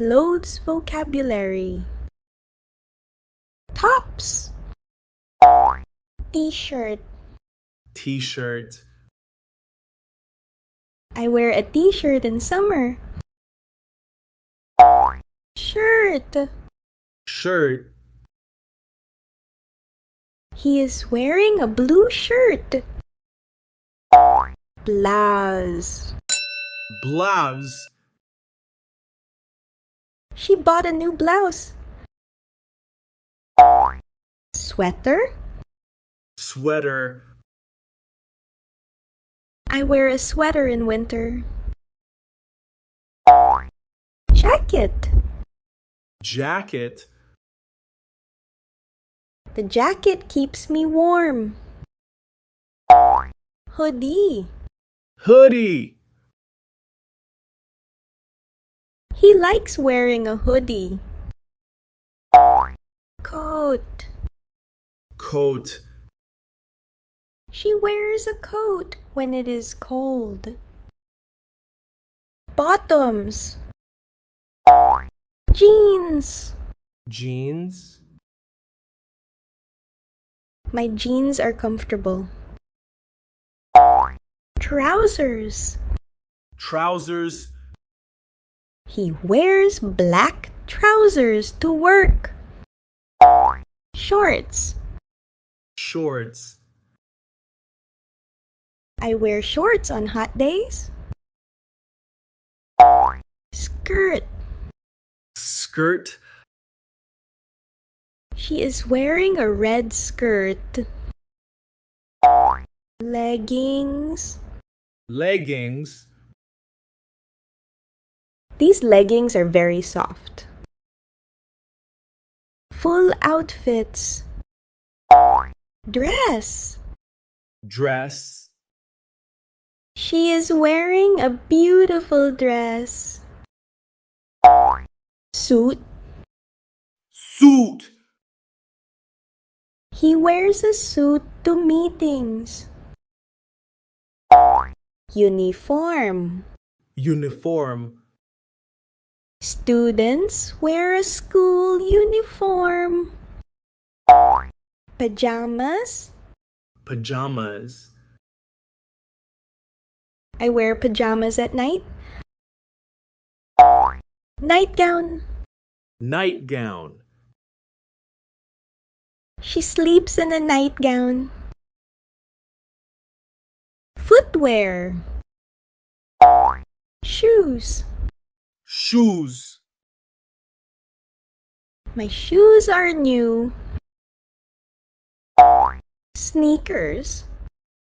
clothes vocabulary. Tops. T-shirt. T-shirt. I wear a t-shirt in summer. Shirt. Shirt. He is wearing a blue shirt. Blouse. Blouse. She bought a new blouse. Sweater. Sweater. I wear a sweater in winter. Jacket. Jacket. The jacket keeps me warm. Hoodie. Hoodie. He likes wearing a hoodie. Coat. Coat. She wears a coat when it is cold. Bottoms. Jeans. Jeans. My jeans are comfortable. Trousers. Trousers. He wears black trousers to work. Shorts. Shorts. I wear shorts on hot days. Skirt. Skirt. She is wearing a red skirt. Leggings. Leggings. These leggings are very soft. Full outfits. Dress. Dress. She is wearing a beautiful dress. Suit. Suit. He wears a suit to meetings. Uniform. Uniform. Students wear a school uniform. Pajamas. Pajamas. I wear pajamas at night. Nightgown. Nightgown. She sleeps in a nightgown. Footwear. Shoes. Shoes. My shoes are new. Sneakers.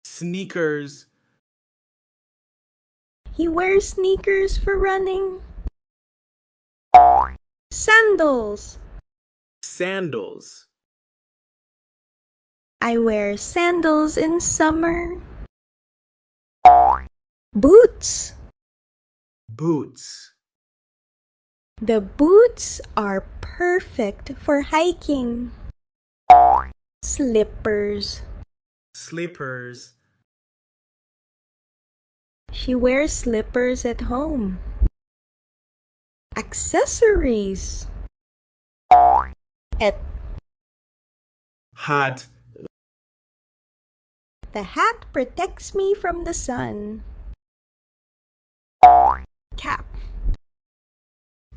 Sneakers. He wears sneakers for running. Sandals. Sandals. I wear sandals in summer. Boots. Boots. The boots are perfect for hiking. Slippers. Slippers. She wears slippers at home. Accessories. Hat. The hat protects me from the sun. Cap.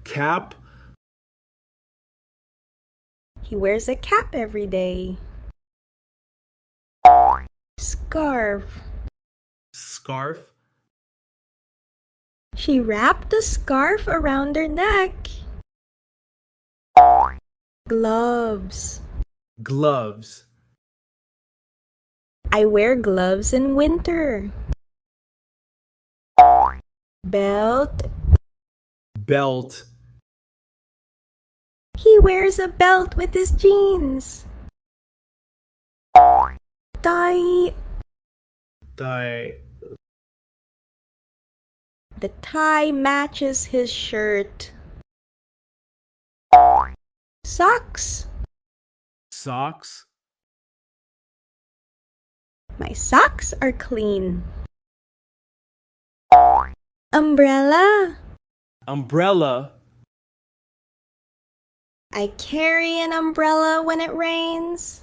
Cap. He wears a cap every day. Scarf. Scarf. She wrapped the scarf around her neck. Gloves. Gloves. I wear gloves in winter. Belt. Belt. He wears a belt with his jeans. Tie. Tie. The tie matches his shirt. Socks. Socks. My socks are clean. Umbrella. Umbrella. I carry an umbrella when it rains.